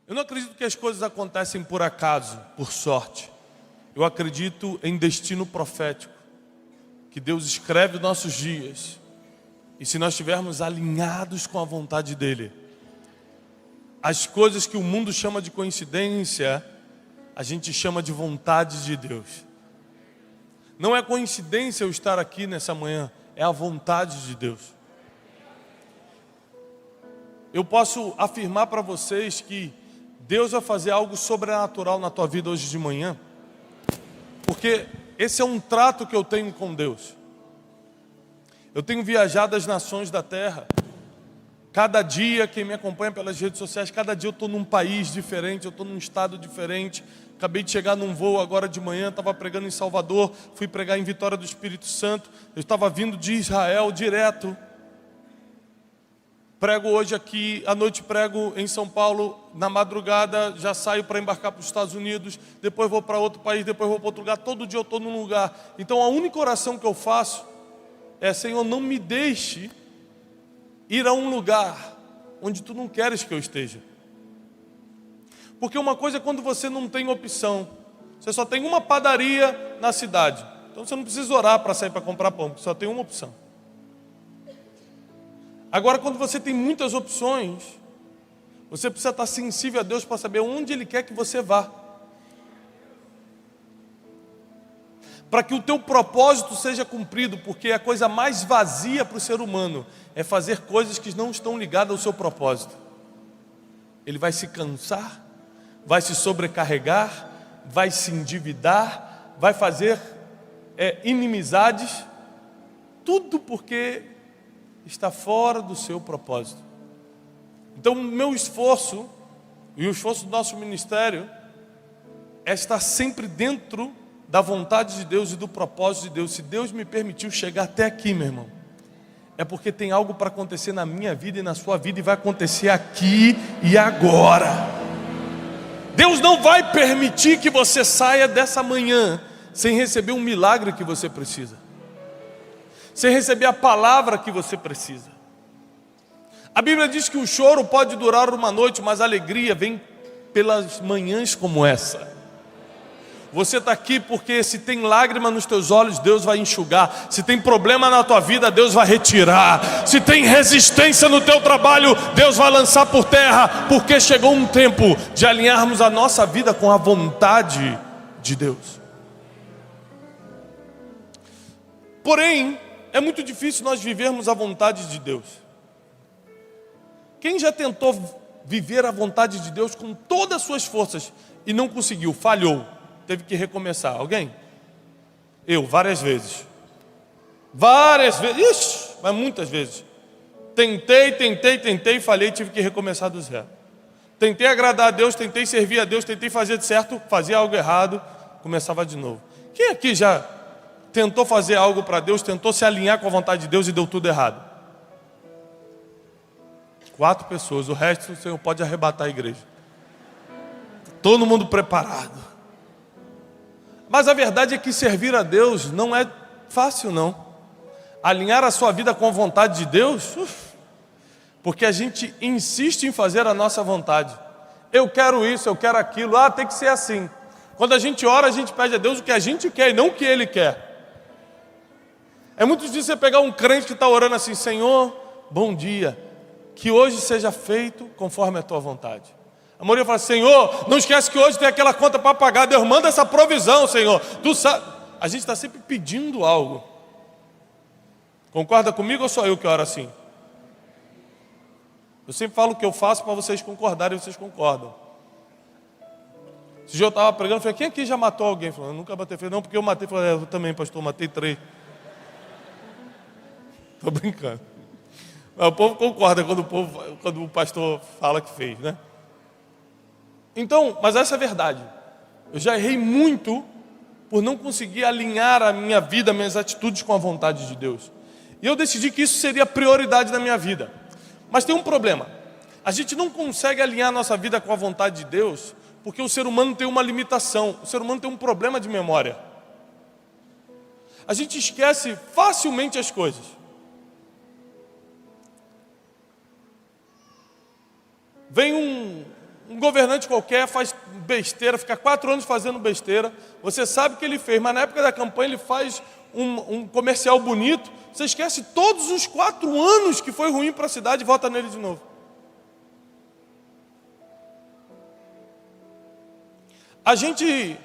Eu não acredito que as coisas acontecem por acaso, por sorte. Eu acredito em destino profético, que Deus escreve nossos dias. E se nós estivermos alinhados com a vontade dEle, as coisas que o mundo chama de coincidência, a gente chama de vontade de Deus. Não é coincidência eu estar aqui nessa manhã, é a vontade de Deus. Eu posso afirmar para vocês que Deus vai fazer algo sobrenatural na tua vida hoje de manhã, porque esse é um trato que eu tenho com Deus. Eu tenho viajado às nações da terra. Cada dia, quem me acompanha pelas redes sociais, cada dia eu estou num país diferente, eu estou num estado diferente. Acabei de chegar num voo agora de manhã, estava pregando em Salvador, fui pregar em Vitória do Espírito Santo. Eu estava vindo de Israel direto. Prego hoje aqui, à noite prego em São Paulo, na madrugada já saio para embarcar para os Estados Unidos, depois vou para outro país, depois vou para outro lugar, todo dia eu estou num lugar. Então a única oração que eu faço é: Senhor, não me deixe ir a um lugar onde Tu não queres que eu esteja. Porque uma coisa é quando você não tem opção, você só tem uma padaria na cidade, então você não precisa orar para sair para comprar pão, porque só tem uma opção. Agora, quando você tem muitas opções, você precisa estar sensível a Deus para saber onde Ele quer que você vá, para que o teu propósito seja cumprido, porque a coisa mais vazia para o ser humano é fazer coisas que não estão ligadas ao seu propósito. Ele vai se cansar, vai se sobrecarregar, vai se endividar, vai fazer inimizades, tudo porque está fora do seu propósito. Então o meu esforço e o esforço do nosso ministério é estar sempre dentro da vontade de Deus e do propósito de Deus. Se Deus me permitiu chegar até aqui, meu irmão, é porque tem algo para acontecer na minha vida e na sua vida, e vai acontecer aqui e agora. Deus não vai permitir que você saia dessa manhã sem receber um milagre que você precisa, sem receber a palavra que você precisa. A Bíblia diz que o choro pode durar uma noite, mas a alegria vem pelas manhãs como essa. Você está aqui porque se tem lágrima nos teus olhos, Deus vai enxugar. Se tem problema na tua vida, Deus vai retirar. Se tem resistência no teu trabalho, Deus vai lançar por terra, porque chegou um tempo de alinharmos a nossa vida com a vontade de Deus. Porém, é muito difícil nós vivermos a vontade de Deus. Quem já tentou viver a vontade de Deus com todas as suas forças e não conseguiu, falhou, teve que recomeçar? Alguém? Eu, várias vezes. Várias vezes, ixi, mas muitas vezes. Tentei, falhei, tive que recomeçar do zero. Tentei agradar a Deus, tentei servir a Deus, tentei fazer de certo, fazia algo errado, começava de novo. Quem aqui já tentou fazer algo para Deus, tentou se alinhar com a vontade de Deus e deu tudo errado? 4 pessoas, o resto o Senhor pode arrebatar a igreja. Todo mundo preparado. Mas a verdade é que servir a Deus não é fácil, não. Alinhar a sua vida com a vontade de Deus, porque a gente insiste em fazer a nossa vontade. Eu quero isso, eu quero aquilo, tem que ser assim. Quando a gente ora, a gente pede a Deus o que a gente quer e não o que Ele quer. É muito difícil você pegar um crente que está orando assim: Senhor, bom dia, que hoje seja feito conforme a Tua vontade. A maioria fala: Senhor, não esquece que hoje tem aquela conta para pagar, Deus manda essa provisão, Senhor. Tu sabe. A gente está sempre pedindo algo. Concorda comigo ou só eu que oro assim? Eu sempre falo o que eu faço para vocês concordarem, e vocês concordam. Esse dia eu estava pregando, falei: quem aqui já matou alguém? Falei: eu nunca matei. Falei: não, porque eu matei. Falei: eu também, pastor, matei 3. Estou brincando. Mas o povo concorda quando o pastor fala que fez, né? Então, mas essa é a verdade. Eu já errei muito por não conseguir alinhar a minha vida, minhas atitudes com a vontade de Deus. E eu decidi que isso seria a prioridade da minha vida. Mas tem um problema. A gente não consegue alinhar a nossa vida com a vontade de Deus, porque o ser humano tem uma limitação. O ser humano tem um problema de memória. A gente esquece facilmente as coisas. Vem um governante qualquer faz besteira, fica 4 anos fazendo besteira, você sabe que ele fez, mas na época da campanha ele faz um comercial bonito, você esquece todos os 4 anos que foi ruim para a cidade e vota nele de novo. A gente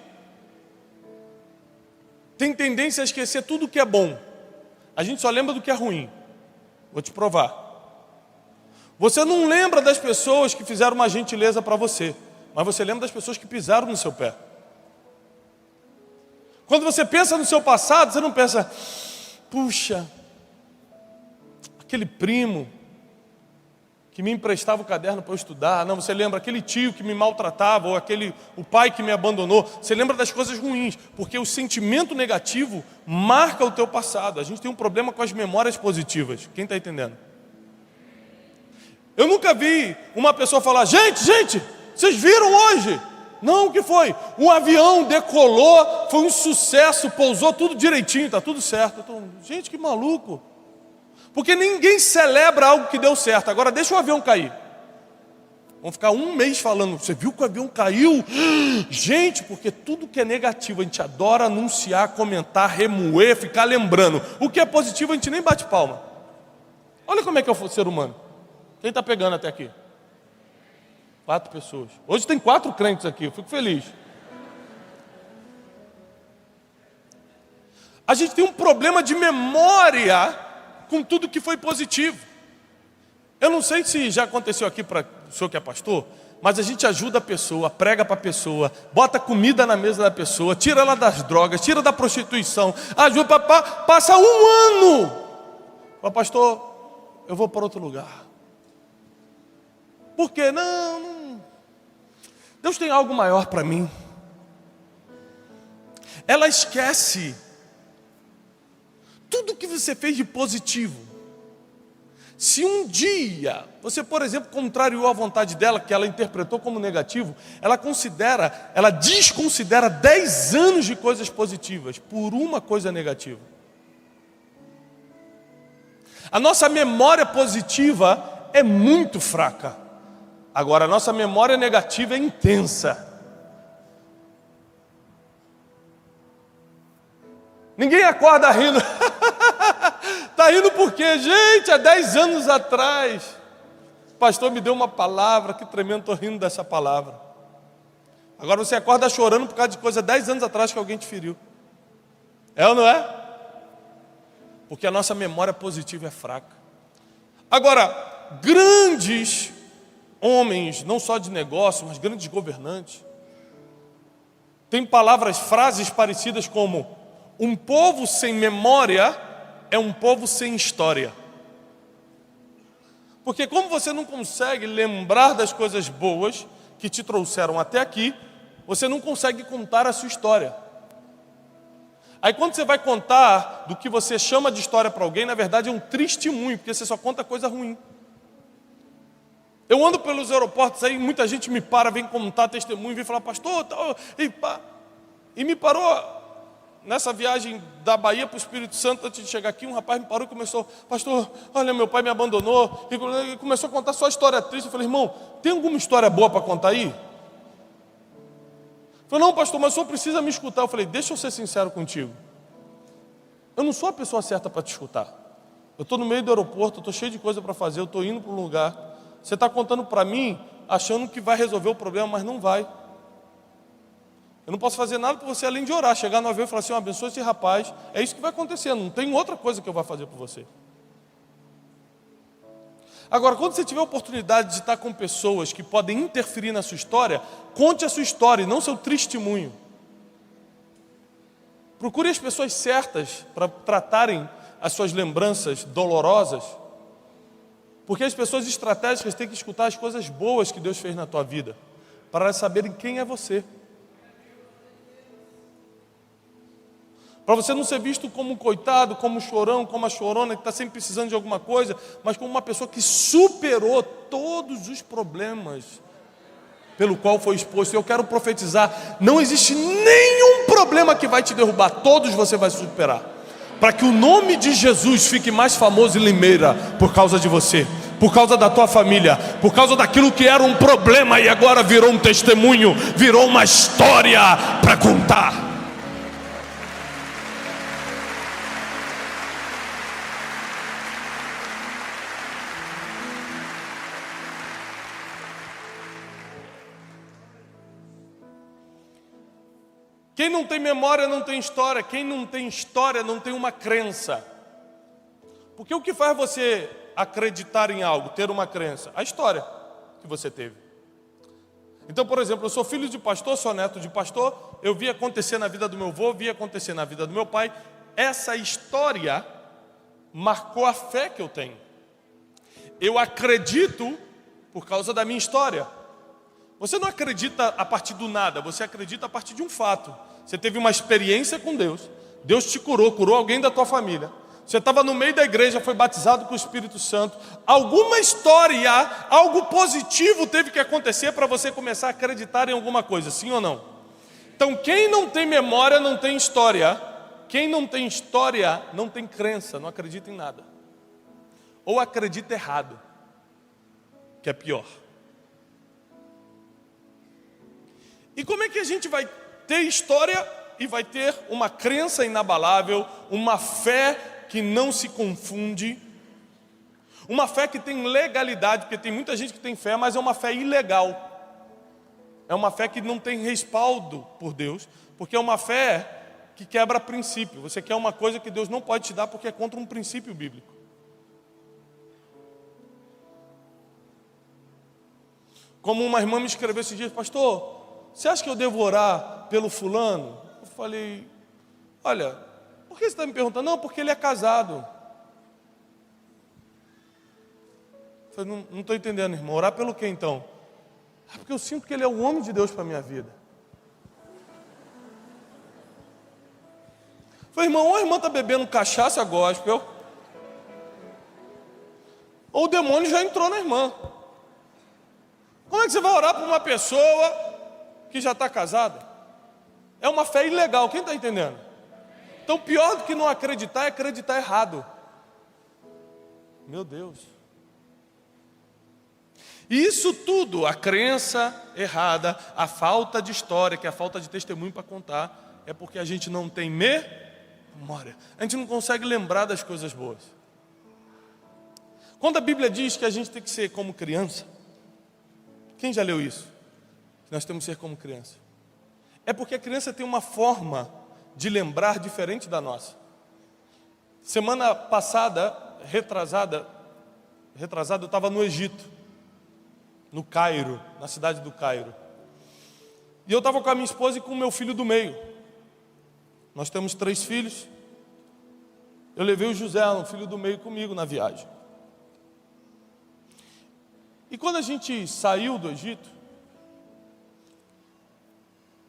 tem tendência a esquecer tudo que é bom. A gente só lembra do que é ruim. Vou te provar. Você não lembra das pessoas que fizeram uma gentileza para você, mas você lembra das pessoas que pisaram no seu pé. Quando você pensa no seu passado, você não pensa, puxa, aquele primo que me emprestava o caderno para eu estudar. Não, você lembra aquele tio que me maltratava, ou o pai que me abandonou. Você lembra das coisas ruins, porque o sentimento negativo marca o teu passado. A gente tem um problema com as memórias positivas. Quem está entendendo? Eu nunca vi uma pessoa falar, gente, vocês viram hoje? Não, o que foi? Um avião decolou, foi um sucesso, pousou tudo direitinho, está tudo certo. Então, gente, que maluco. Porque ninguém celebra algo que deu certo. Agora deixa o avião cair. Vamos ficar 1 mês falando, você viu que o avião caiu? Gente, porque tudo que é negativo a gente adora anunciar, comentar, remoer, ficar lembrando. O que é positivo a gente nem bate palma. Olha como é que é o ser humano. Quem está pegando até aqui? 4 pessoas. Hoje tem 4 crentes aqui, eu fico feliz. A gente tem um problema de memória com tudo que foi positivo. Eu não sei se já aconteceu aqui para o senhor que é pastor, mas a gente ajuda a pessoa, prega para a pessoa, bota comida na mesa da pessoa, tira ela das drogas, tira da prostituição, ajuda, passa 1 ano. Fala, pastor, eu vou para outro lugar. Por quê? Não. Deus tem algo maior para mim. Ela esquece tudo que você fez de positivo. Se um dia você, por exemplo, contrariou a vontade dela, que ela interpretou como negativo, ela desconsidera 10 anos de coisas positivas por uma coisa negativa. A nossa memória positiva é muito fraca. Agora, a nossa memória negativa é intensa. Ninguém acorda rindo. Está rindo porque, gente, há 10 anos atrás, o pastor me deu uma palavra, que tremendo, estou rindo dessa palavra. Agora você acorda chorando por causa de coisa 10 anos atrás que alguém te feriu. É ou não é? Porque a nossa memória positiva é fraca. Agora, grandes homens, não só de negócio, mas grandes governantes, têm frases parecidas como: um povo sem memória é um povo sem história. Porque como você não consegue lembrar das coisas boas que te trouxeram até aqui, você não consegue contar a sua história. Aí quando você vai contar do que você chama de história para alguém, na verdade é um testemunho, porque você só conta coisa ruim. Eu ando pelos aeroportos aí, muita gente me para, vem contar testemunho, vem falar, pastor, tal, e me parou. Nessa viagem da Bahia para o Espírito Santo, antes de chegar aqui, um rapaz me parou e começou, pastor, olha, meu pai me abandonou, e começou a contar só história triste. Eu falei, irmão, tem alguma história boa para contar aí? Ele falou, não, pastor, mas o senhor precisa me escutar. Eu falei, deixa eu ser sincero contigo. Eu não sou a pessoa certa para te escutar. Eu estou no meio do aeroporto, estou cheio de coisa para fazer, eu estou indo para um lugar. Você está contando para mim, achando que vai resolver o problema, mas não vai. Eu não posso fazer nada por você além de orar, chegar no avião e falar assim, abençoa esse rapaz. É isso que vai acontecer, não tem outra coisa que eu vou fazer por você. Agora, quando você tiver a oportunidade de estar com pessoas que podem interferir na sua história, conte a sua história e não seu testemunho. Procure as pessoas certas para tratarem as suas lembranças dolorosas, porque as pessoas estratégicas têm que escutar as coisas boas que Deus fez na tua vida, para elas saberem quem é você. Para você não ser visto como um coitado, como um chorão, como a chorona que está sempre precisando de alguma coisa, mas como uma pessoa que superou todos os problemas pelo qual foi exposto. Eu quero profetizar, não existe nenhum problema que vai te derrubar, todos você vai superar. Para que o nome de Jesus fique mais famoso em Limeira por causa de você. por causa da tua família, por causa daquilo que era um problema e agora virou um testemunho, virou uma história para contar. Quem não tem memória não tem história. Quem não tem história não tem uma crença. Porque o que faz você acreditar em algo, ter uma crença? A história que você teve. Então, por exemplo, eu sou filho de pastor, sou neto de pastor. Eu vi acontecer na vida do meu avô, vi acontecer na vida do meu pai. Essa história marcou a fé que eu tenho. Eu acredito por causa da minha história. Você não acredita a partir do nada, você acredita a partir de um fato. Você teve uma experiência com Deus, Deus te curou, curou alguém da tua família. Você estava no meio da igreja, foi batizado com o Espírito Santo. Alguma história, algo positivo teve que acontecer para você começar a acreditar em alguma coisa, sim ou não? Então quem não tem memória não tem história. Quem não tem história não tem crença, não acredita em nada. Ou acredita errado, que é pior. E como é que a gente vai ter história e vai ter uma crença inabalável, uma fé que não se confunde, uma fé que tem legalidade, porque tem muita gente que tem fé, mas é uma fé ilegal. É uma fé que não tem respaldo por Deus, porque é uma fé que quebra princípio. Você quer uma coisa que Deus não pode te dar porque é contra um princípio bíblico. Como uma irmã me escreveu esses dias: pastor, você acha que eu devo orar pelo fulano? Eu falei: olha, por que você está me perguntando? Não, porque ele é casado. Eu falei: não estou entendendo, irmão. Orar pelo quê então? Porque eu sinto que ele é o homem de Deus para a minha vida. Eu falei: irmão, ou a irmã está bebendo cachaça gospel, ou o demônio já entrou na irmã. Como é que você vai orar por uma pessoa que já está casada? É uma fé ilegal, quem está entendendo? Então pior do que não acreditar é acreditar errado. Meu Deus. E isso tudo, a crença errada, a falta de história, que é a falta de testemunho para contar, é porque a gente não tem memória. A gente não consegue lembrar das coisas boas. Quando a Bíblia diz que a gente tem que ser como criança, quem já leu isso? Nós temos que ser como criança. É porque a criança tem uma forma de lembrar diferente da nossa. Semana passada, retrasada, eu estava no Egito, no Cairo, na cidade do Cairo. E eu estava com a minha esposa e com o meu filho do meio. Nós temos 3 filhos. Eu levei o José, um filho do meio, comigo na viagem. E quando a gente saiu do Egito,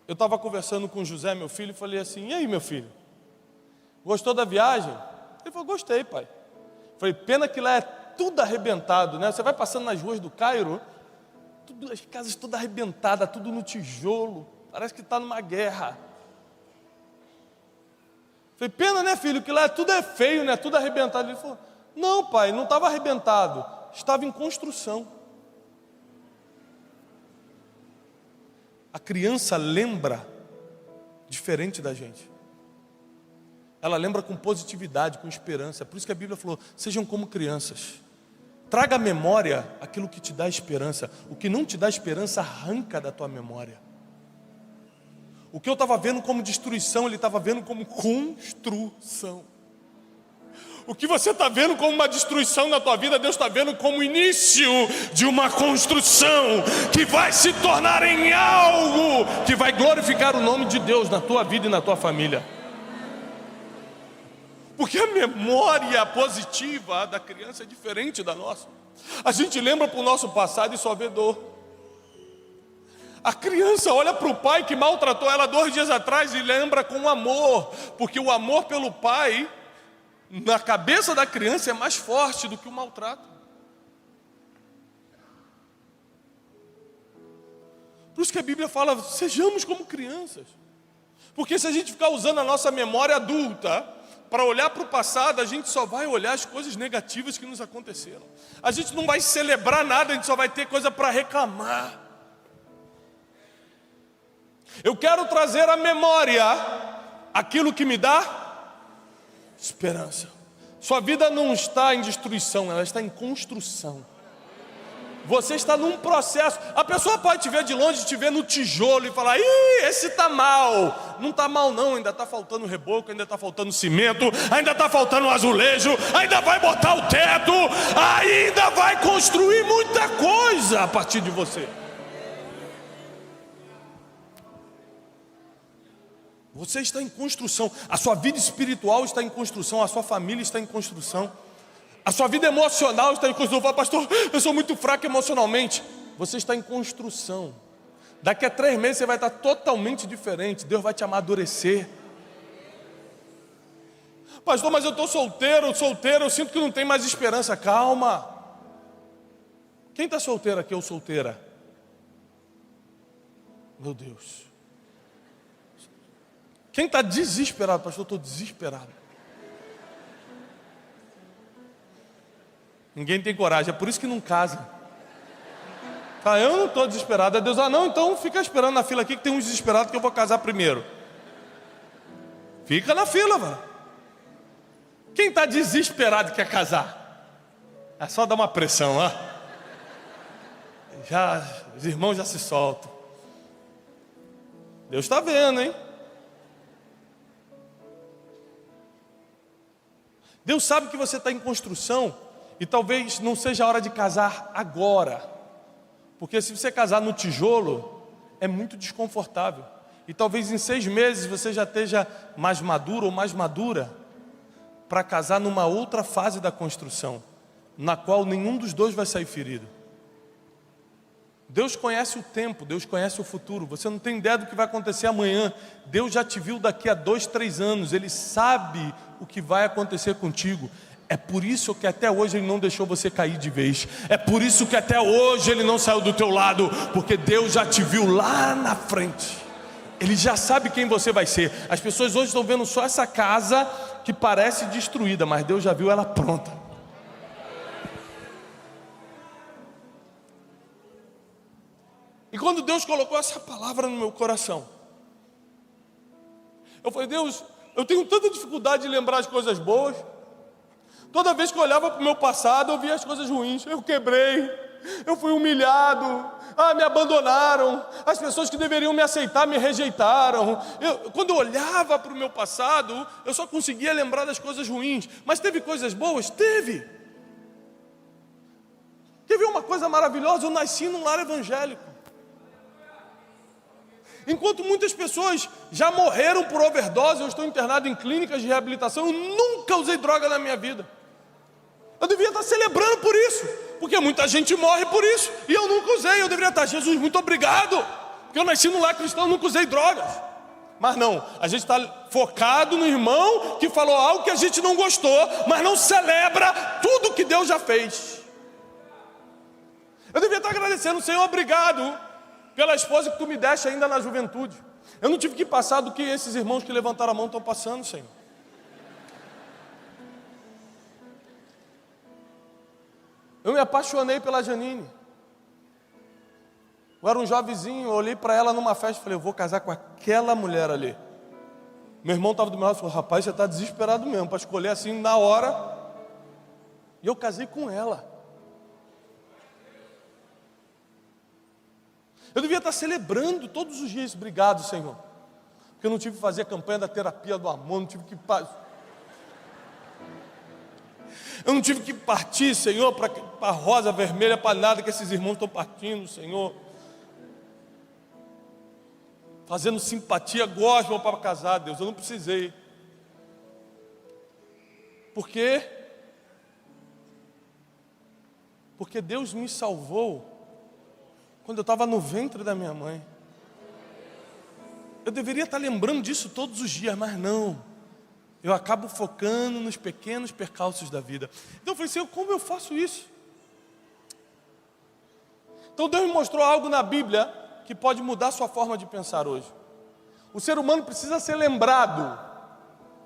eu estava conversando com o José, meu filho, e falei assim: e aí, meu filho? Gostou da viagem? Ele falou: gostei, pai. Falei: pena que lá é tudo arrebentado, né? Você vai passando nas ruas do Cairo, as casas todas arrebentadas, tudo no tijolo, parece que está numa guerra. Falei: pena, né, filho, que lá tudo é feio, né? Tudo arrebentado. Ele falou: não, pai, não estava arrebentado, estava em construção. A criança lembra diferente da gente. Ela lembra com positividade, com esperança. Por isso que a Bíblia falou: sejam como crianças. Traga à memória aquilo que te dá esperança. O que não te dá esperança, arranca da tua memória. O que eu estava vendo como destruição, ele estava vendo como construção. O que você está vendo como uma destruição na tua vida, Deus está vendo como o início de uma construção que vai se tornar em algo que vai glorificar o nome de Deus na tua vida e na tua família. Porque a memória positiva da criança é diferente da nossa. A gente lembra para o nosso passado e só vê dor. A criança olha para o pai que maltratou ela 2 dias atrás e lembra com amor, porque o amor pelo pai na cabeça da criança é mais forte do que o maltrato. Por isso que a Bíblia fala: sejamos como crianças. Porque se a gente ficar usando a nossa memória adulta para olhar para o passado, a gente só vai olhar as coisas negativas que nos aconteceram. A gente não vai celebrar nada, a gente só vai ter coisa para reclamar. Eu quero trazer à memória aquilo que me dá esperança. Sua vida não está em destruição, ela está em construção. Você está num processo. A pessoa pode te ver de longe, te ver no tijolo e falar: ih, esse está mal. Não está mal não, ainda está faltando reboco, ainda está faltando cimento, ainda está faltando azulejo, ainda vai botar o teto, ainda vai construir muita coisa a partir de você. Você está em construção, a sua vida espiritual está em construção, a sua família está em construção, a sua vida emocional está em construção. Fala: pastor, eu sou muito fraco emocionalmente. Você está em construção. Daqui a 3 meses você vai estar totalmente diferente. Deus vai te amadurecer. Pastor, mas eu estou solteiro, eu sinto que não tem mais esperança. Calma. Quem está solteiro aqui ou solteira? Meu Deus. Quem está desesperado? Pastor, eu estou desesperado. Ninguém tem coragem, é por isso que não casa. Tá, eu não estou desesperado. É Deus: ah não, então fica esperando na fila aqui que tem uns desesperados que eu vou casar primeiro. Fica na fila, mano. Quem está desesperado e quer casar? É só dar uma pressão, ó. Já, os irmãos já se soltam. Deus está vendo, hein? Deus sabe que você está em construção e talvez não seja a hora de casar agora, porque se você casar no tijolo é muito desconfortável, e talvez em 6 meses você já esteja mais maduro ou mais madura para casar numa outra fase da construção, na qual nenhum dos dois vai sair ferido. Deus conhece o tempo, Deus conhece o futuro. Você não tem ideia do que vai acontecer amanhã. Deus já te viu daqui a 2, 3 anos. Ele sabe o que vai acontecer contigo. É por isso que até hoje Ele não deixou você cair de vez. É por isso que até hoje Ele não saiu do teu lado, porque Deus já te viu lá na frente. Ele já sabe quem você vai ser. As pessoas hoje estão vendo só essa casa que parece destruída, mas Deus já viu ela pronta. E quando Deus colocou essa palavra no meu coração, eu falei: Deus, eu tenho tanta dificuldade de lembrar as coisas boas. Toda vez que eu olhava para o meu passado, eu via as coisas ruins. Eu quebrei, eu fui humilhado, me abandonaram, as pessoas que deveriam me aceitar me rejeitaram. Quando eu olhava para o meu passado, eu só conseguia lembrar das coisas ruins. Mas teve coisas boas? Teve. Teve uma coisa maravilhosa: eu nasci num lar evangélico. Enquanto muitas pessoas já morreram por overdose, eu estou internado em clínicas de reabilitação, eu nunca usei droga na minha vida. Eu devia estar celebrando por isso, porque muita gente morre por isso, e eu nunca usei. Eu deveria estar: Jesus, muito obrigado, porque eu nasci num lar cristão, nunca usei drogas. Mas não, a gente está focado no irmão que falou algo que a gente não gostou, mas não celebra tudo que Deus já fez. Eu devia estar agradecendo: Senhor, obrigado pela esposa que tu me deste ainda na juventude. Eu não tive que passar do que esses irmãos que levantaram a mão estão passando, Senhor. Eu me apaixonei pela Janine. Eu era um jovenzinho, eu olhei para ela numa festa e falei: eu vou casar com aquela mulher ali. Meu irmão estava do meu lado e falou: rapaz, você está desesperado mesmo para escolher assim na hora. E eu casei com ela. Eu devia estar celebrando todos os dias: obrigado, Senhor, porque eu não tive que fazer a campanha da terapia do amor, eu não tive que partir, Senhor, para a rosa vermelha, para nada que esses irmãos estão partindo, Senhor, fazendo simpatia gospel para casar. Deus, eu não precisei. Por quê? Porque Deus me salvou quando eu estava no ventre da minha mãe. Eu deveria estar lembrando disso todos os dias, mas não. Eu acabo focando nos pequenos percalços da vida. Então eu falei: Senhor, como eu faço isso? Então Deus me mostrou algo na Bíblia que pode mudar a sua forma de pensar hoje. O ser humano precisa ser lembrado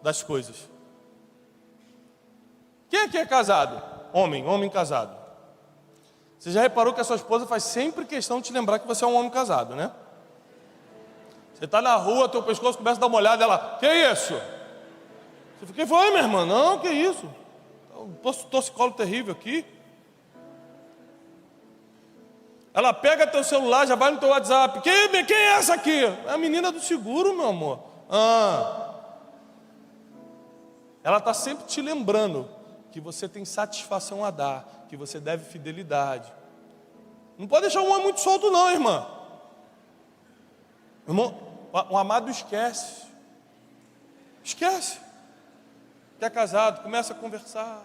das coisas. Quem aqui é casado? Homem casado. Você já reparou que a sua esposa faz sempre questão de te lembrar que você é um homem casado, né? Você está na rua, teu pescoço começa a dar uma olhada, ela, que isso? Você fica, que foi, minha irmã? Não, que isso? Um torcicolo terrível aqui. Ela pega teu celular, já vai no teu WhatsApp. Quem é essa aqui? É a menina do seguro, meu amor. Ela está sempre te lembrando que você tem satisfação a dar, que você deve fidelidade. Não pode deixar um homem muito solto não, irmã. Irmão, o amado esquece. Esquece. Que é casado, começa a conversar.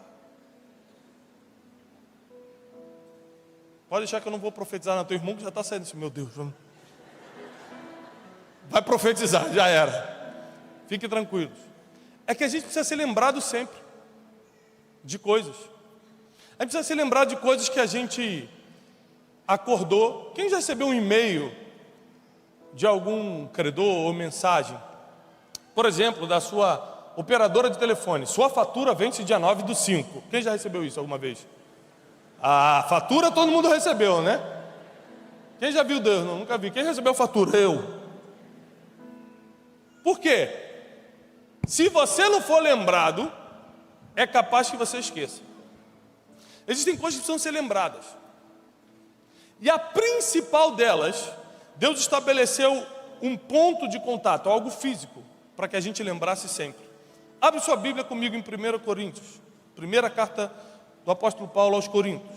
Pode deixar que eu não vou profetizar no teu irmão que já está saindo assim, meu Deus. Vai profetizar, já era. Fiquem tranquilos. É que a gente precisa ser lembrado sempre de coisas. A gente precisa ser lembrado de coisas que a gente acordou. Quem já recebeu um e-mail de algum credor ou mensagem? Por exemplo, da sua operadora de telefone. Sua fatura vence dia 9/5. Quem já recebeu isso alguma vez? A fatura todo mundo recebeu, né? Quem já viu Deus? Não, nunca vi. Quem recebeu a fatura? Eu. Por quê? Se você não for lembrado, é capaz que você esqueça. Existem coisas que precisam ser lembradas. E a principal delas, Deus estabeleceu um ponto de contato, algo físico, para que a gente lembrasse sempre. Abre sua Bíblia comigo em 1 Coríntios, primeira carta do apóstolo Paulo aos Coríntios,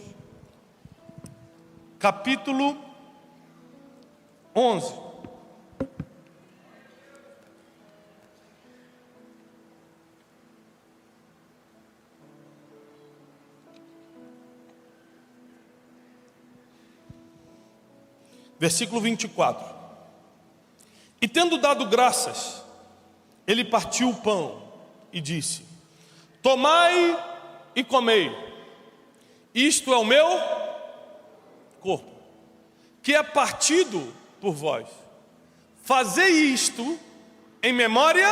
capítulo 11. Versículo 24. E tendo dado graças, ele partiu o pão e disse: tomai e comei, isto é o meu corpo, que é partido por vós. Fazei isto em memória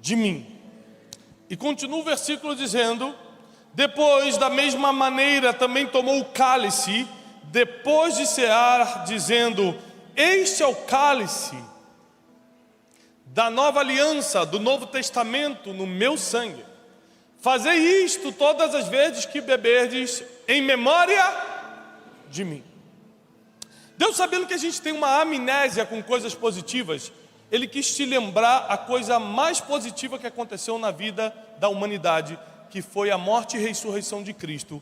de mim. E continua o versículo dizendo: depois, da mesma maneira, também tomou o cálice, depois de cear, dizendo: este é o cálice da nova aliança, do Novo Testamento, no meu sangue. Fazei isto todas as vezes que beberdes, em memória de mim. Deus, sabendo que a gente tem uma amnésia com coisas positivas, Ele quis te lembrar a coisa mais positiva que aconteceu na vida da humanidade, que foi a morte e ressurreição de Cristo.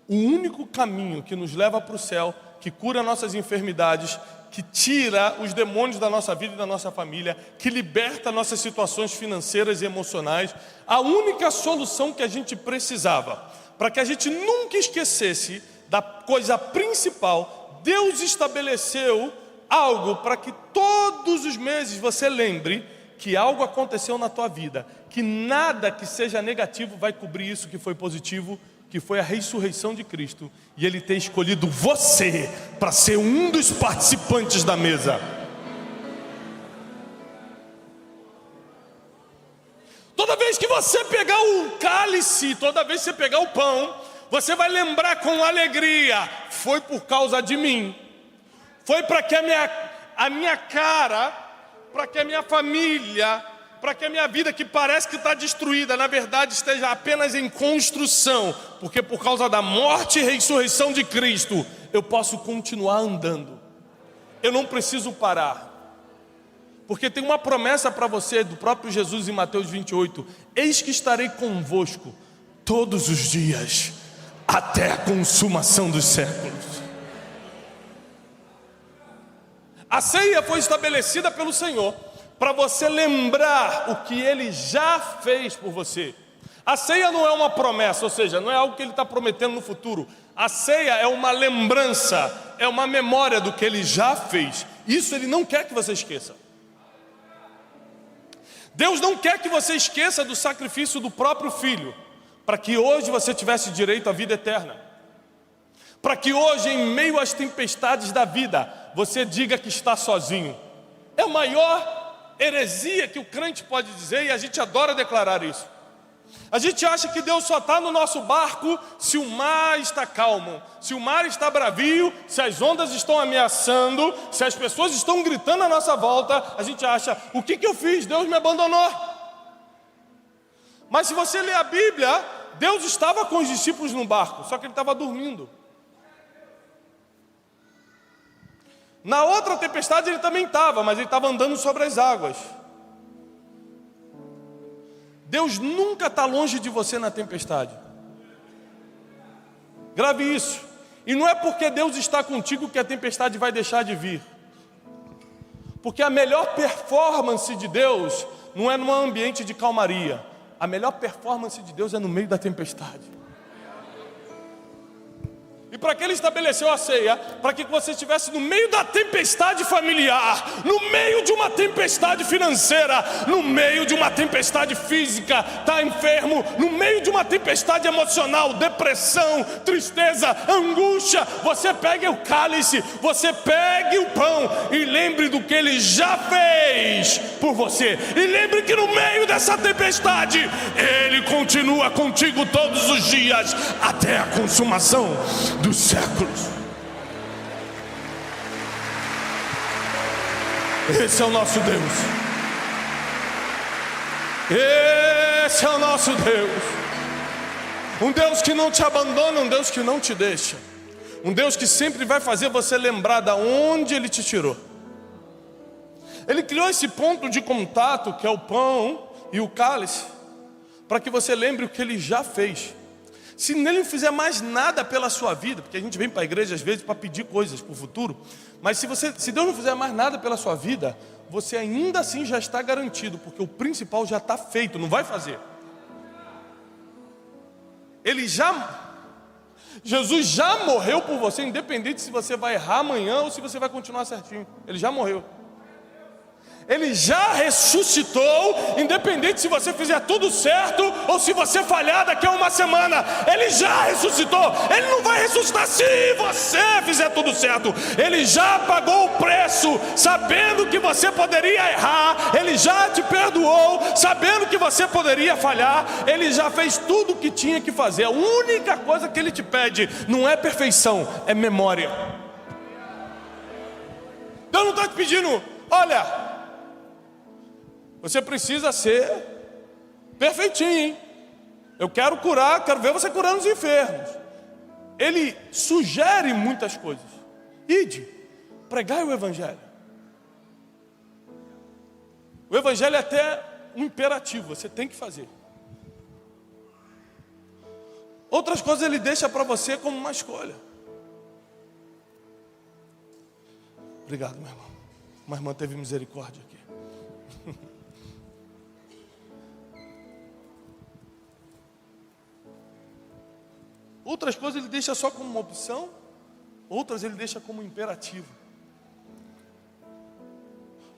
O único caminho que nos leva para o céu, que cura nossas enfermidades, que tira os demônios da nossa vida e da nossa família, que liberta nossas situações financeiras e emocionais. A única solução que a gente precisava, para que a gente nunca esquecesse da coisa principal, Deus estabeleceu algo para que todos os meses você lembre que algo aconteceu na tua vida, que nada que seja negativo vai cobrir isso que foi positivo, que foi a ressurreição de Cristo, e Ele ter escolhido você para ser um dos participantes da mesa. Toda vez que você pegar o cálice, toda vez que você pegar o pão, você vai lembrar com alegria: foi por causa de mim, foi para que a minha cara, para que a minha família, para que a minha vida, que parece que está destruída, na verdade esteja apenas em construção, porque por causa da morte e ressurreição de Cristo, eu posso continuar andando, eu não preciso parar, porque tem uma promessa para você do próprio Jesus em Mateus 28, eis que estarei convosco todos os dias, até a consumação dos séculos. A ceia foi estabelecida pelo Senhor, para você lembrar o que Ele já fez por você. A ceia não é uma promessa, ou seja, não é algo que Ele está prometendo no futuro. A ceia é uma lembrança, é uma memória do que Ele já fez. Isso Ele não quer que você esqueça. Deus não quer que você esqueça do sacrifício do próprio Filho, para que hoje você tivesse direito à vida eterna. Para que hoje, em meio às tempestades da vida, você diga que está sozinho. É a maior heresia que o crente pode dizer, e a gente adora declarar isso. A gente acha que Deus só está no nosso barco se o mar está calmo, se o mar está bravio, se as ondas estão ameaçando, se as pessoas estão gritando à nossa volta. A gente acha, o que eu fiz? Deus me abandonou. Mas se você ler a Bíblia, Deus estava com os discípulos no barco, só que ele estava dormindo. Na outra tempestade ele também estava, mas ele estava andando sobre as águas. Deus nunca está longe de você na tempestade. Grave isso. E não é porque Deus está contigo que a tempestade vai deixar de vir. Porque a melhor performance de Deus não é num ambiente de calmaria. A melhor performance de Deus é no meio da tempestade. E para que Ele estabeleceu a ceia? Para que você estivesse no meio da tempestade familiar, no meio de uma tempestade financeira, no meio de uma tempestade física, está enfermo, no meio de uma tempestade emocional, depressão, tristeza, angústia. Você pegue o cálice, você pegue o pão e lembre do que Ele já fez por você. E lembre que no meio dessa tempestade, Ele continua contigo todos os dias, até a consumação dos séculos. Esse é o nosso Deus. Esse é o nosso Deus. Um Deus que não te abandona, um Deus que não te deixa. Um Deus que sempre vai fazer você lembrar de onde Ele te tirou. Ele criou esse ponto de contato, que é o pão e o cálice, para que você lembre o que Ele já fez. Se Ele não fizer mais nada pela sua vida, porque a gente vem para a igreja às vezes para pedir coisas para o futuro, mas se Deus não fizer mais nada pela sua vida, você ainda assim já está garantido, porque o principal já está feito, não vai fazer. Jesus já morreu por você, independente se você vai errar amanhã ou se você vai continuar certinho. Ele já morreu. Ele já ressuscitou, independente se você fizer tudo certo ou se você falhar daqui a uma semana. Ele já ressuscitou. Ele não vai ressuscitar se você fizer tudo certo. Ele já pagou o preço, sabendo que você poderia errar. Ele já te perdoou, sabendo que você poderia falhar. Ele já fez tudo o que tinha que fazer. A única coisa que Ele te pede não é perfeição, é memória. Deus não está te pedindo, olha, você precisa ser perfeitinho, hein? Eu quero curar, quero ver você curando os enfermos. Ele sugere muitas coisas. Ide, pregai o Evangelho. O Evangelho é até um imperativo, você tem que fazer. Outras coisas Ele deixa para você como uma escolha. Obrigado, meu irmão. Uma irmã teve misericórdia aqui. Outras coisas Ele deixa só como uma opção, outras Ele deixa como imperativo.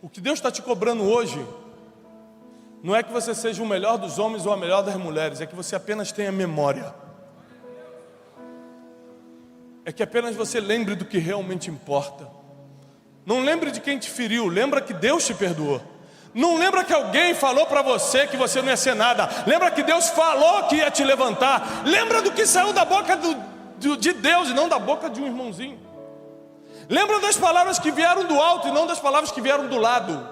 O que Deus está te cobrando hoje não é que você seja o melhor dos homens ou a melhor das mulheres, é que você apenas tenha memória. É que apenas você lembre do que realmente importa. Não lembre de quem te feriu, lembra que Deus te perdoou. Não lembra que alguém falou para você que você não ia ser nada. Lembra que Deus falou que ia te levantar. Lembra do que saiu da boca de Deus e não da boca de um irmãozinho. Lembra das palavras que vieram do alto e não das palavras que vieram do lado.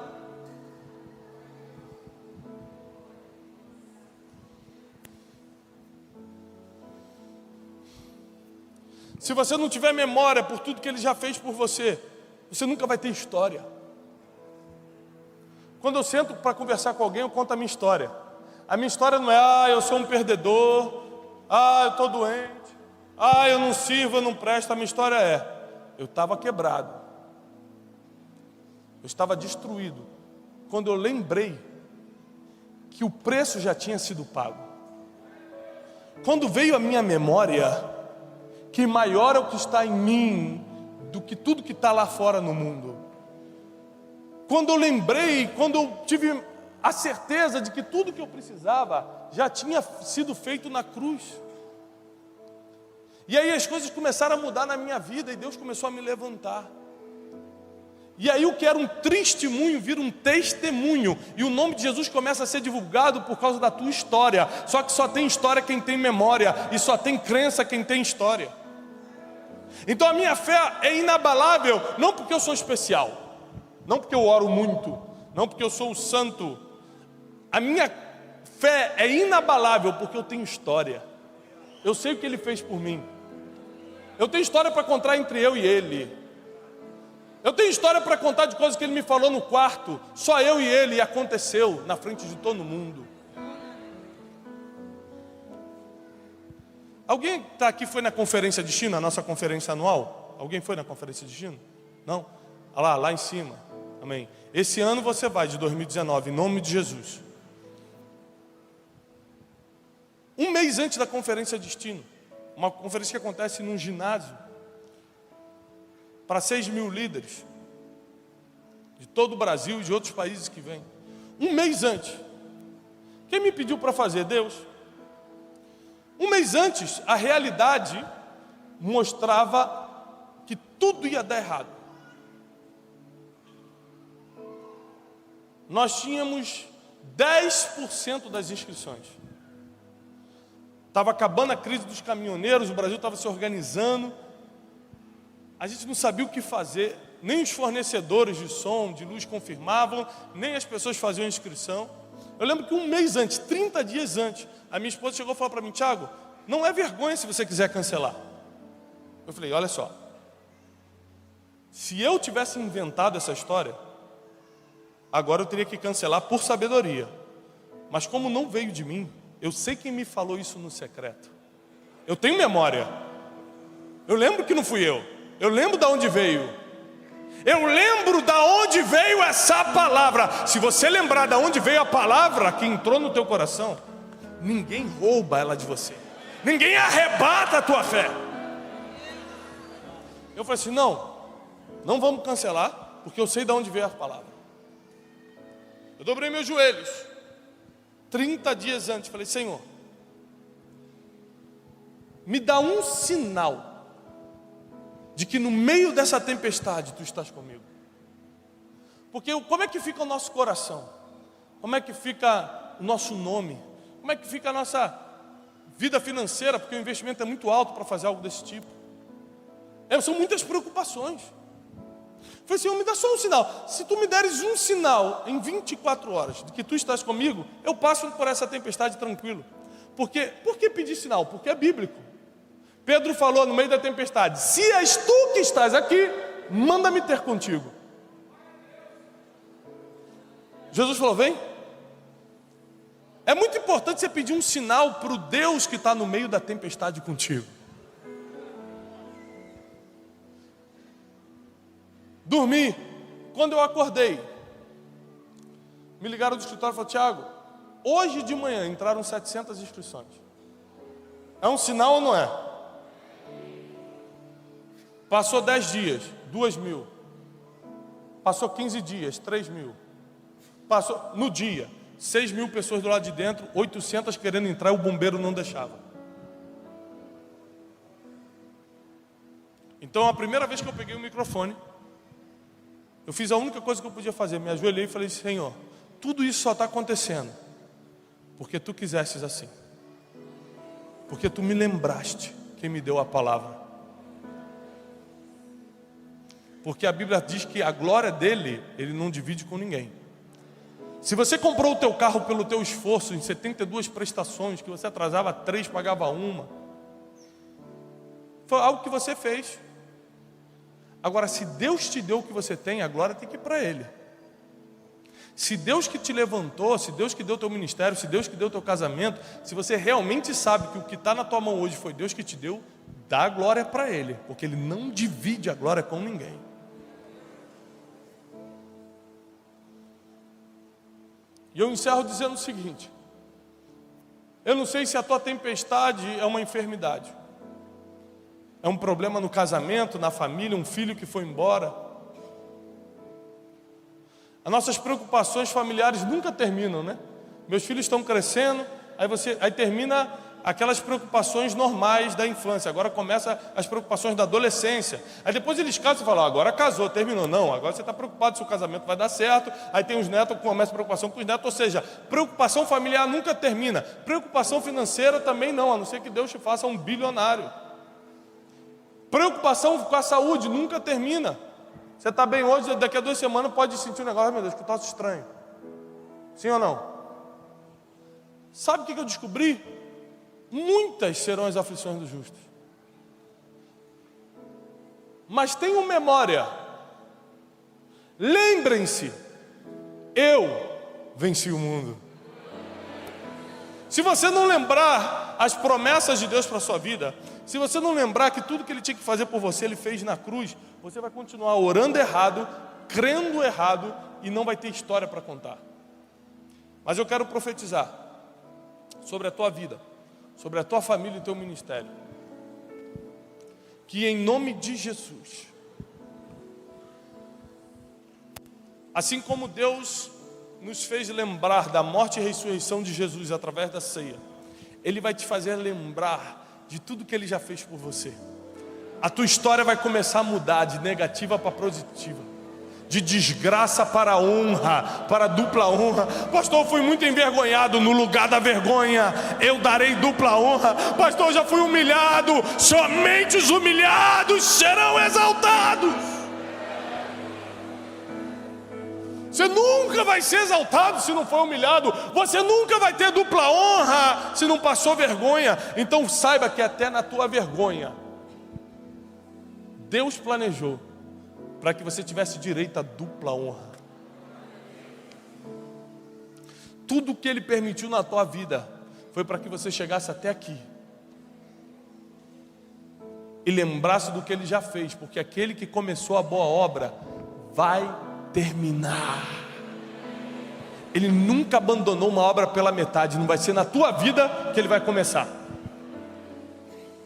Se você não tiver memória por tudo que Ele já fez por você, você nunca vai ter história. Quando eu sento para conversar com alguém, eu conto a minha história. A minha história não é, eu sou um perdedor, eu estou doente, eu não sirvo, eu não presto. A minha história é, eu estava quebrado, eu estava destruído, quando eu lembrei que o preço já tinha sido pago. Quando veio a minha memória, que maior é o que está em mim do que tudo que está lá fora no mundo. Quando eu lembrei, quando eu tive a certeza de que tudo que eu precisava já tinha sido feito na cruz. E aí as coisas começaram a mudar na minha vida e Deus começou a me levantar. E aí o que era um testemunho vira um testemunho. E o nome de Jesus começa a ser divulgado por causa da tua história. Só que só tem história quem tem memória. E só tem crença quem tem história. Então a minha fé é inabalável. Não porque eu sou especial. Não porque eu oro muito. Não porque eu sou o santo. A minha fé é inabalável porque eu tenho história. Eu sei o que Ele fez por mim. Eu tenho história para contar entre eu e Ele. Eu tenho história para contar de coisas que Ele me falou no quarto, só eu e Ele, e aconteceu na frente de todo mundo. Alguém está aqui, foi na conferência de China, a nossa conferência anual? Alguém foi na conferência de China? Não? Lá em cima, amém. Esse ano você vai, de 2019, em nome de Jesus. Um mês antes da conferência de destino, uma conferência que acontece num ginásio, para 6.000 líderes, de todo o Brasil e de outros países que vêm. Um mês antes, quem me pediu para fazer? Deus. Um mês antes, a realidade mostrava que tudo ia dar errado. Nós tínhamos 10% das inscrições. Estava acabando a crise dos caminhoneiros, o Brasil estava se organizando. A gente não sabia o que fazer, nem os fornecedores de som, de luz confirmavam, nem as pessoas faziam inscrição. Eu lembro que um mês antes, 30 dias antes, a minha esposa chegou e falou para mim: Tiago, não é vergonha se você quiser cancelar. Eu falei: olha só, se eu tivesse inventado essa história, agora eu teria que cancelar por sabedoria. Mas como não veio de mim, eu sei quem me falou isso no secreto. Eu tenho memória. Eu lembro que não fui eu. Eu lembro de onde veio. Eu lembro de onde veio essa palavra. Se você lembrar de onde veio a palavra que entrou no teu coração, ninguém rouba ela de você. Ninguém arrebata a tua fé. Eu falei assim: não vamos cancelar, porque eu sei de onde veio a palavra. Eu dobrei meus joelhos 30 dias antes, falei: Senhor, me dá um sinal de que no meio dessa tempestade Tu estás comigo. Porque como é que fica o nosso coração? Como é que fica o nosso nome? Como é que fica a nossa vida financeira? Porque o investimento é muito alto para fazer algo desse tipo. São muitas preocupações. Eu falei: Senhor, me dá só um sinal. Se Tu me deres um sinal em 24 horas de que Tu estás comigo, eu passo por essa tempestade tranquilo. Por que pedir sinal? Porque é bíblico. Pedro falou no meio da tempestade: se és Tu que estás aqui, manda-me ter contigo. Jesus falou: vem. É muito importante você pedir um sinal para o Deus que está no meio da tempestade contigo. Dormi. Quando eu acordei, me ligaram do escritório e falaram: Tiago, hoje de manhã entraram 700 inscrições. É um sinal ou não é? Passou 10 dias, 2.000. Passou 15 dias, 3.000. Passou no dia, 6.000 pessoas do lado de dentro, 800 querendo entrar e o bombeiro não deixava. Então a primeira vez que eu peguei o microfone, eu fiz a única coisa que eu podia fazer, me ajoelhei e falei: Senhor, tudo isso só está acontecendo porque Tu quisestes assim. Porque Tu me lembraste quem me deu a palavra. Porque a Bíblia diz que a glória dele, Ele não divide com ninguém. Se você comprou o teu carro pelo teu esforço, em 72 prestações, que você atrasava 3, pagava 1, foi algo que você fez. Agora, se Deus te deu o que você tem, a glória tem que ir para Ele. Se Deus que te levantou, se Deus que deu o teu ministério, se Deus que deu o teu casamento, se você realmente sabe que o que está na tua mão hoje foi Deus que te deu, dá a glória para Ele, porque Ele não divide a glória com ninguém. E eu encerro dizendo o seguinte: eu não sei se a tua tempestade é uma enfermidade, é um problema no casamento, na família, um filho que foi embora. As nossas preocupações familiares nunca terminam, né? Meus filhos estão crescendo, aí termina aquelas preocupações normais da infância. Agora começa as preocupações da adolescência. Aí depois eles casam e falam, agora casou, terminou. Não, agora você está preocupado se o casamento vai dar certo. Aí tem os netos, começa a preocupação com os netos. Ou seja, preocupação familiar nunca termina. Preocupação financeira também não, a não ser que Deus te faça um bilionário. Preocupação com a saúde nunca termina. Você está bem hoje, daqui a 2 semanas pode sentir um negócio, meu Deus, que troço estranho. Sim ou não? Sabe o que eu descobri? Muitas serão as aflições dos justos. Mas tenham memória. Lembrem-se, eu venci o mundo. Se você não lembrar as promessas de Deus para a sua vida, se você não lembrar que tudo que Ele tinha que fazer por você, Ele fez na cruz, você vai continuar orando errado, crendo errado e não vai ter história para contar. Mas eu quero profetizar sobre a tua vida, sobre a tua família e o teu ministério, que em nome de Jesus, assim como Deus nos fez lembrar da morte e ressurreição de Jesus através da ceia, Ele vai te fazer lembrar de tudo que Ele já fez por você. A tua história vai começar a mudar de negativa para positiva, de desgraça para honra, para dupla honra. Pastor, eu fui muito envergonhado, no lugar da vergonha eu darei dupla honra. Pastor, eu já fui humilhado, somente os humilhados serão exaltados. Você nunca vai ser exaltado se não for humilhado. Você nunca vai ter dupla honra se não passou vergonha. Então saiba que até na tua vergonha Deus planejou para que você tivesse direito à dupla honra. Tudo que Ele permitiu na tua vida foi para que você chegasse até aqui e lembrasse do que Ele já fez, porque aquele que começou a boa obra vai terminar. Ele nunca abandonou uma obra pela metade. Não vai ser na tua vida que Ele vai começar.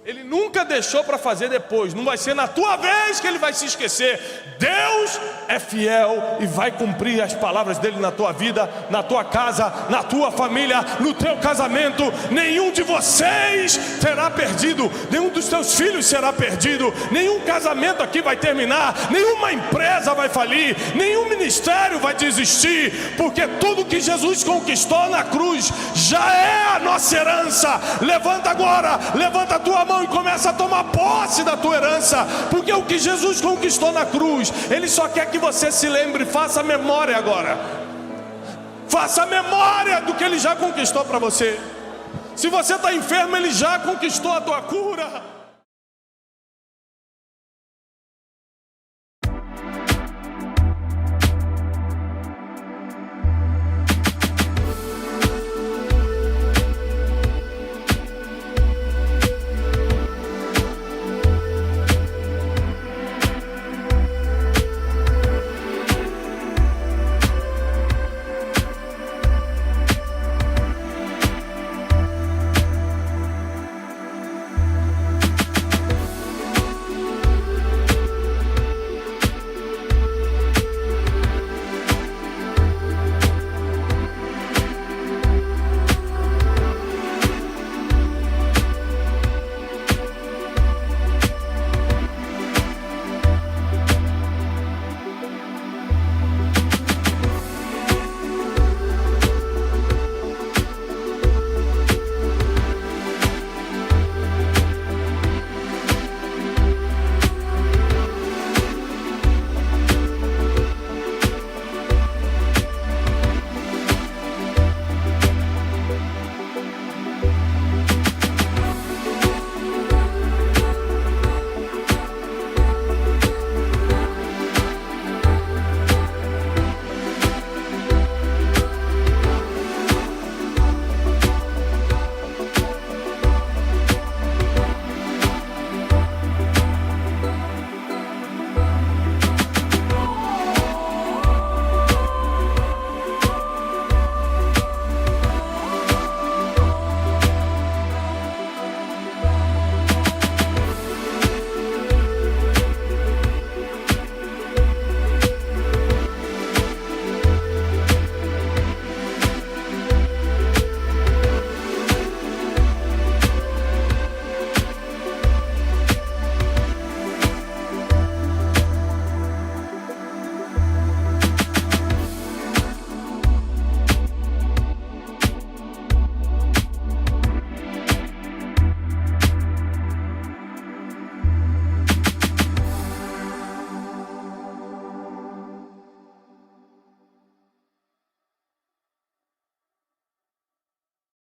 Ele nunca deixou para fazer depois. Não vai ser na tua vez que Ele vai se esquecer. Deus é fiel e vai cumprir as palavras dEle na tua vida, na tua casa, na tua família, no teu casamento. Nenhum de vocês será perdido. Nenhum dos teus filhos será perdido. Nenhum casamento aqui vai terminar. Nenhuma empresa vai falir. Nenhum ministério vai desistir. Porque tudo que Jesus conquistou na cruz já é a nossa herança. Levanta agora, levanta a tua mão e começa a tomar posse da tua herança, porque o que Jesus conquistou na cruz, Ele só quer que você se lembre. Faça memória agora, faça memória do que Ele já conquistou para você. Se você está enfermo, Ele já conquistou a tua cura.